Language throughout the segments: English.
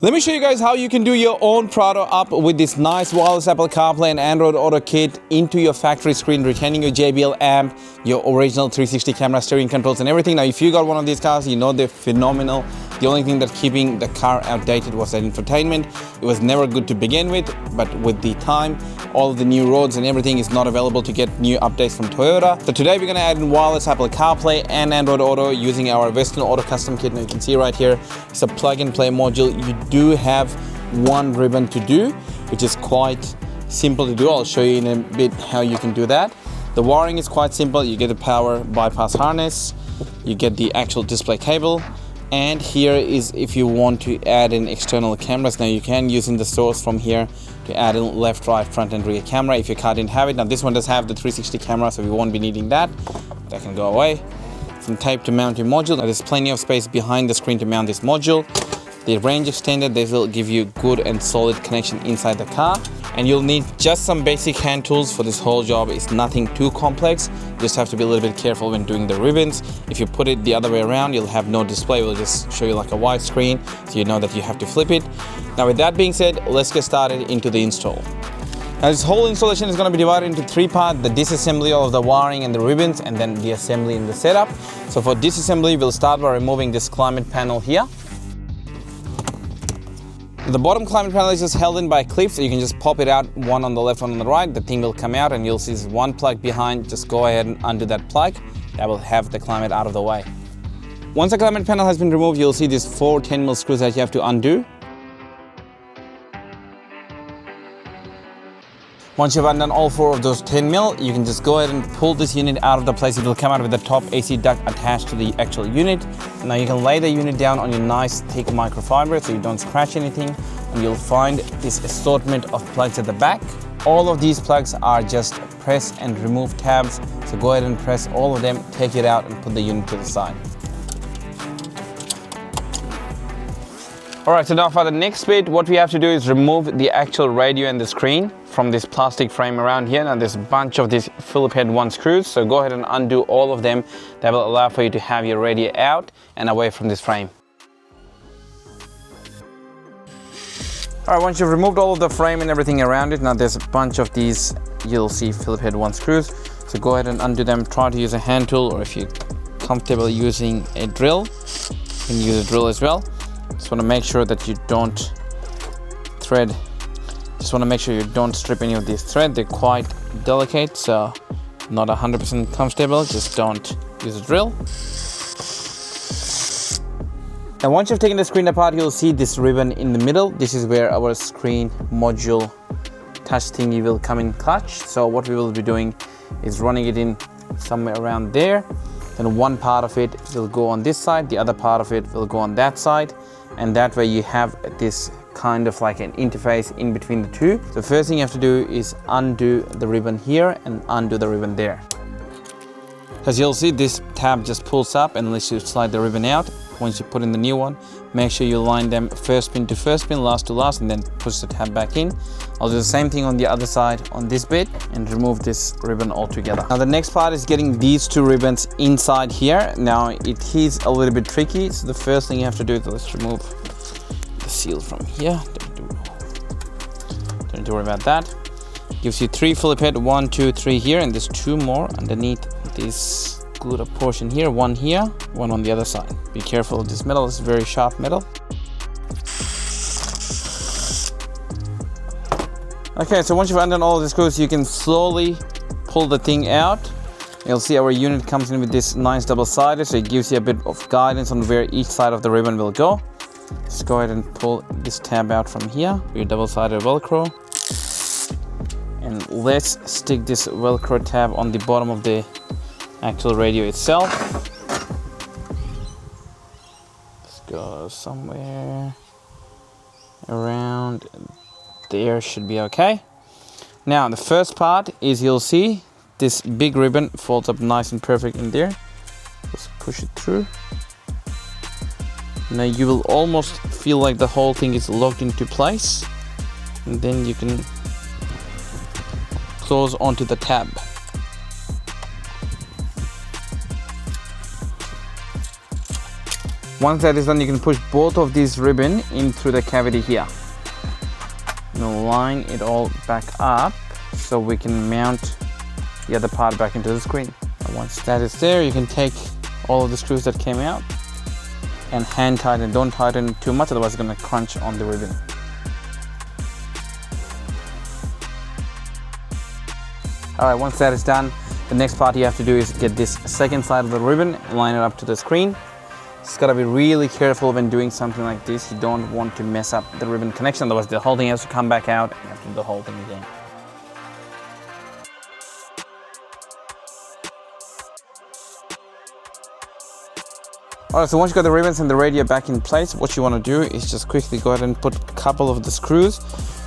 Let me show you guys how you can do your own Prado up with this nice wireless Apple CarPlay and Android Auto kit into your factory screen, retaining your JBL amp, your original 360 camera, steering controls and everything. Now, if you got one of these cars, you know they're phenomenal. The only thing that keeping the car outdated was that infotainment. It was never good to begin with, but with the time, all of the new roads and everything is not available to get new updates from Toyota. So today we're gonna add in wireless Apple CarPlay and Android Auto using our Western Auto custom kit. Now you can see right here, it's a plug and play module. You do have one ribbon to do, which is quite simple to do. I'll show you in a bit how you can do that. The wiring is quite simple. You get the power bypass harness, you get the actual display cable, and here is if you want to add in external cameras. Now you can use in the source from here to add in left, right, front and rear camera if your car didn't have it. Now this one does have the 360 camera, so we won't be needing that. That can go away. Some tape to mount your module. Now there's plenty of space behind the screen to mount this module. The range extender, they will give you good and solid connection inside the car. And you'll need just some basic hand tools for this whole job. It's nothing too complex. You just have to be a little bit careful when doing the ribbons. If you put it the other way around, you'll have no display. We'll just show you like a white screen, so you know that you have to flip it. Now with that being said, let's get started into the install. Now this whole installation is going to be divided into three parts: the disassembly of the wiring and the ribbons, and then the assembly and the setup. So for disassembly, we'll start by removing this climate panel here. The bottom climate panel is just held in by clips, so you can just pop it out, one on the left, one on the right. The thing will come out and you'll see this one plug behind. Just go ahead and undo that plug. That will have the climate out of the way. Once the climate panel has been removed, you'll see these 4 10mm screws that you have to undo. Once you've undone all 4 of those 10mm, you can just go ahead and pull this unit out of the place. It will come out with the top AC duct attached to the actual unit. Now you can lay the unit down on your nice thick microfiber so you don't scratch anything. And you'll find this assortment of plugs at the back. All of these plugs are just press and remove tabs. So go ahead and press all of them, take it out and put the unit to the side. All right, so now for the next bit, what we have to do is remove the actual radio and the screen from this plastic frame around here. Now there's a bunch of these Phillip head 1 screws, so go ahead and undo all of them. That will allow for you to have your radio out and away from this frame. All right, once you've removed all of the frame and everything around it, now there's a bunch of these, you'll see Phillip head 1 screws. So go ahead and undo them. Try to use a hand tool, or if you're comfortable using a drill, you can use a drill as well. Just want to make sure that you don't thread. Just want to make sure you don't strip any of these threads. They're quite delicate, so not 100% comfortable. Just don't use a drill. And once you've taken the screen apart, you'll see this ribbon in the middle. This is where our screen module touch thingy will come in clutch. So what we will be doing is running it in somewhere around there. Then one part of it will go on this side, the other part of it will go on that side. And that way you have this kind of like an interface in between the two. So first thing you have to do is undo the ribbon here and undo the ribbon there. As you'll see, this tab just pulls up and lets you slide the ribbon out. Once you put in the new one, make sure you line them first pin to first pin, last to last, and then push the tab back in. I'll do the same thing on the other side on this bit and remove this ribbon altogether. Now the next part is getting these 2 ribbons inside here. Now it is a little bit tricky, so the first thing you have to do is let's remove the seal from here. Don't need to worry about that. Gives you 3 Phillip head, 1, 2, 3 here, and there's 2 more underneath this good a portion here, 1 here, 1 on the other side. Be careful of this metal, it's very sharp metal. Okay, so once you've undone all of the screws, you can slowly pull the thing out. You'll see our unit comes in with this nice double-sided, so it gives you a bit of guidance on where each side of the ribbon will go. Just go ahead and pull this tab out from here, your double-sided Velcro. And let's stick this Velcro tab on the bottom of the actual radio itself. Let's go somewhere around there, should be okay. Now the first part is you'll see this big ribbon folds up nice and perfect in there. Just push it through. Now you will almost feel like the whole thing is locked into place, and then you can close onto the tab. Once that is done, you can push both of these ribbon in through the cavity here. Now line it all back up so we can mount the other part back into the screen. And once that is there, you can take all of the screws that came out and hand tighten. Don't tighten too much, otherwise it's going to crunch on the ribbon. Alright, once that is done, the next part you have to do is get this second side of the ribbon, line it up to the screen. It's got to be really careful when doing something like this. You don't want to mess up the ribbon connection, otherwise the whole thing has to come back out and you have to do the whole thing again. Alright, so once you got the ribbons and the radio back in place, what you want to do is just quickly go ahead and put a couple of the screws.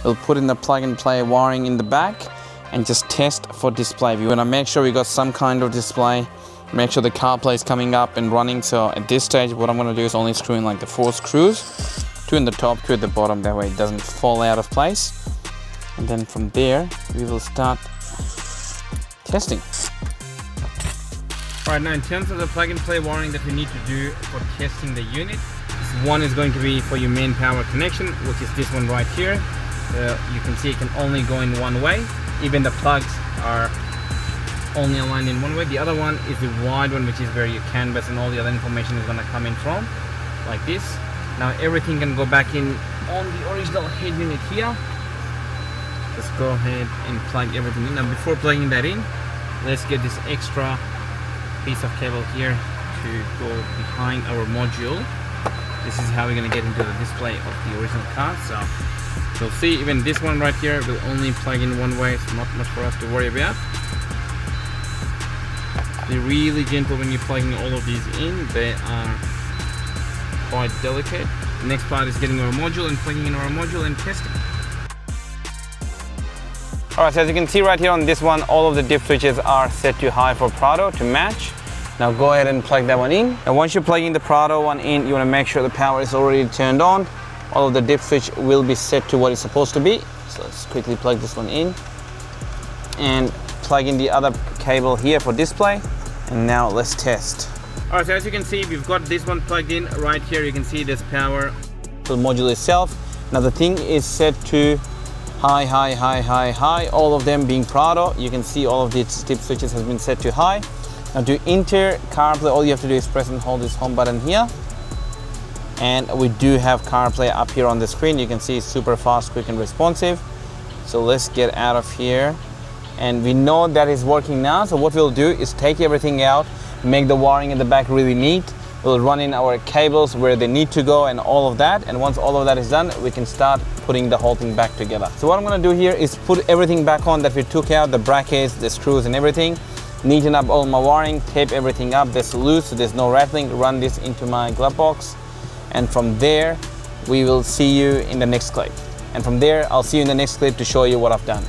We'll put in the plug and play wiring in the back and just test for display. We want to make sure we got some kind of display. Make sure the CarPlay is coming up and running. So at this stage, what I'm going to do is only screw in like the 4 screws, 2 in the top, 2 at the bottom. That way it doesn't fall out of place. And then from there, we will start testing. All right, now in terms of the plug and play wiring that we need to do for testing the unit, one is going to be for your main power connection, which is this one right here. You can see it can only go in one way. Even the plugs are only aligned in one way. The other one is the wide one, which is where your canvas and all the other information is going to come in from, like this. Now everything can go back in on the original head unit here. Just go ahead and plug everything in. Now before plugging that in, let's get this extra piece of cable here to go behind our module. This is how we're going to get into the display of the original car. So you'll see even this one right here will only plug in one way. It's not much for us to worry about. Be really gentle when you're plugging all of these in. They are quite delicate. The next part is getting our module and plugging in our module and testing. Alright, so as you can see right here on this one, all of the dip switches are set to high for Prado to match. Now go ahead and plug that one in. And once you're plugging the Prado one in, you want to make sure the power is already turned on. All of the dip switch will be set to what it's supposed to be. So let's quickly plug this one in and plug in the other cable here for display. And now let's test. Alright, so as you can see, we've got this one plugged in right here. You can see this power to the module itself. Now the thing is set to high, high, high, high, high. All of them being Prado. You can see all of these dip switches has been set to high. Now to enter CarPlay, all you have to do is press and hold this home button here. And we do have CarPlay up here on the screen. You can see it's super fast, quick and responsive. So let's get out of here. And we know that is working now. So what we'll do is take everything out, make the wiring in the back really neat. We'll run in our cables where they need to go and all of that. And once all of that is done, we can start putting the whole thing back together. So what I'm gonna do here is put everything back on that we took out, the brackets, the screws and everything. Neaten up all my wiring, tape everything up that's loose so there's no rattling. Run this into my glove box. And from there, we will see you in the next clip. And from there, I'll see you in the next clip to show you what I've done.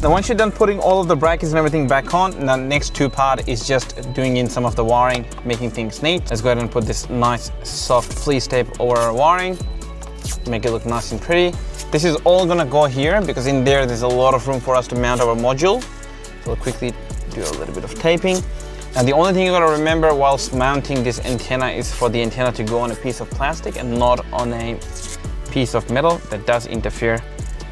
Now once you're done putting all of the brackets and everything back on, the next 2 part is just doing in some of the wiring, making things neat. Let's go ahead and put this nice soft fleece tape over our wiring, make it look nice and pretty. This is all gonna go here because in there's a lot of room for us to mount our module. So we'll quickly do a little bit of taping. Now the only thing you gotta remember whilst mounting this antenna is for the antenna to go on a piece of plastic and not on a piece of metal. That does interfere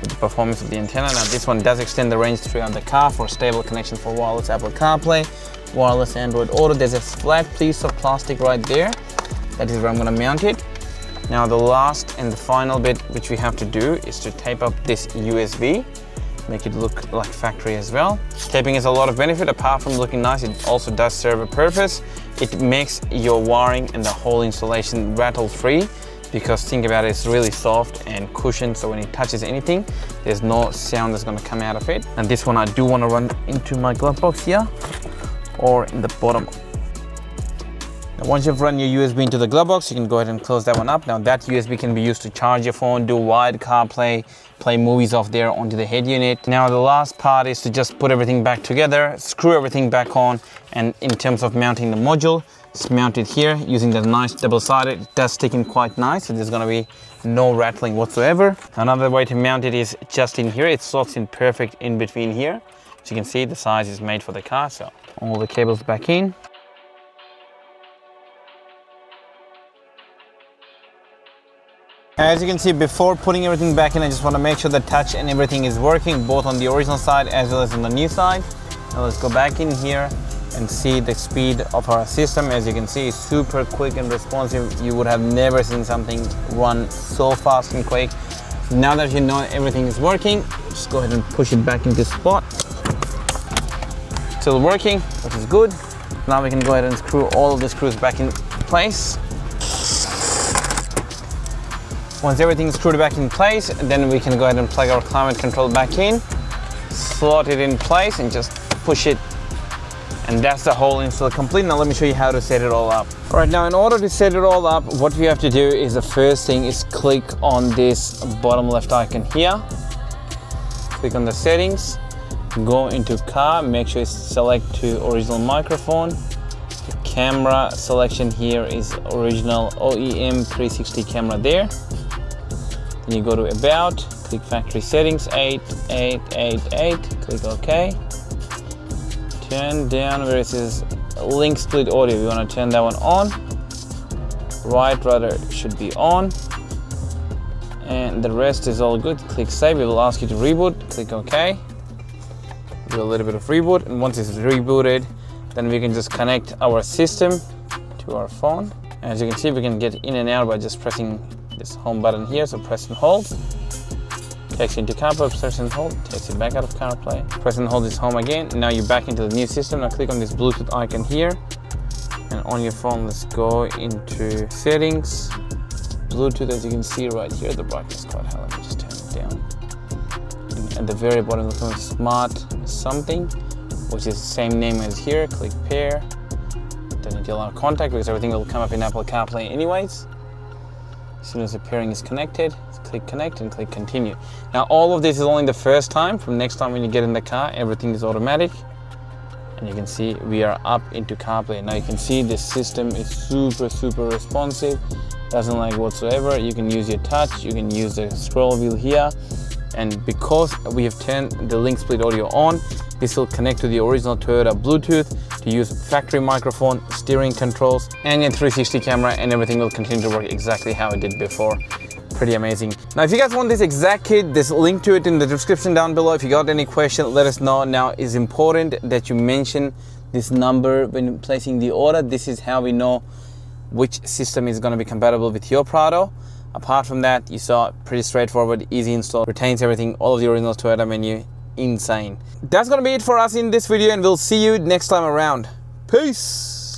with the performance of the antenna. Now this one does extend the range throughout the car for stable connection for wireless Apple CarPlay, wireless Android Auto. There's a flat piece of plastic right there. That is where I'm gonna mount it. Now the last and the final bit which we have to do is to tape up this USB, make it look like factory as well. Taping has a lot of benefit. Apart from looking nice, it also does serve a purpose. It makes your wiring and the whole installation rattle free, because think about it, it's really soft and cushioned, so when it touches anything, there's no sound that's gonna come out of it. And this one I do wanna run into my glove box here, or in the bottom. Now once you've run your USB into the glove box, you can go ahead and close that one up. Now that USB can be used to charge your phone, do wide CarPlay, play movies off there onto the head unit. Now the last part is to just put everything back together, screw everything back on, and in terms of mounting the module, Just mount it here using the nice double-sided. It does stick in quite nice, so there's gonna be no rattling whatsoever. Another way to mount it is just in here. It slots in perfect in between here. As you can see, the size is made for the car, so all the cables back in. As you can see, before putting everything back in, I just want to make sure the touch and everything is working, both on the original side as well as on the new side. Now let's go back in here and see the speed of our system. As you can see, it's super quick and responsive. You would have never seen something run so fast and quick. Now that you know everything is working, just go ahead and push it back into spot. Still working, which is good. Now we can go ahead and screw all of the screws back in place. Once everything's screwed back in place, then we can go ahead and plug our climate control back in, slot it in place and just push it. And that's the whole install complete. Now let me show you how to set it all up. All right, now in order to set it all up, what we have to do is the first thing is click on this bottom left icon here. Click on the settings, go into car, make sure it's select to original microphone. The camera selection here is original OEM 360 camera there. Then you go to about, click factory settings 8888, click OK. Turn down where it says link split audio. We want to turn that one on. Right rudder should be on. And the rest is all good. Click save. It will ask you to reboot. Click OK. Do a little bit of reboot. And once it's rebooted, then we can just connect our system to our phone. As you can see, we can get in and out by just pressing this home button here. So press and hold. Takes you into CarPlay, press and hold, takes you back out of CarPlay. Press and hold is home again. Now you're back into the new system. Now click on this Bluetooth icon here. And on your phone, let's go into settings. Bluetooth, as you can see right here, the brightness is quite high. Let me just turn it down. And at the very bottom, we'll come smart something, which is the same name as here. Click pair. Don't need to allow contact because everything will come up in Apple CarPlay anyways. As soon as the pairing is connected, click connect and click continue. Now all of this is only the first time. From next time when you get in the car, everything is automatic. And you can see we are up into CarPlay. Now you can see this system is super responsive. Doesn't lag whatsoever. You can use your touch, you can use the scroll wheel here. And because we have turned the link split audio on, this will connect to the original Toyota Bluetooth to use factory microphone, steering controls, and your 360 camera, and everything will continue to work exactly how it did before. Pretty amazing. Now, if you guys want this exact kit, there's a link to it in the description down below. If you got any question, let us know. Now, it's important that you mention this number when placing the order. This is how we know which system is going to be compatible with your Prado. Apart from that, you saw pretty straightforward, easy install, retains everything, all of the original Toyota menu, insane. That's gonna be it for us in this video, and we'll see you next time around. Peace.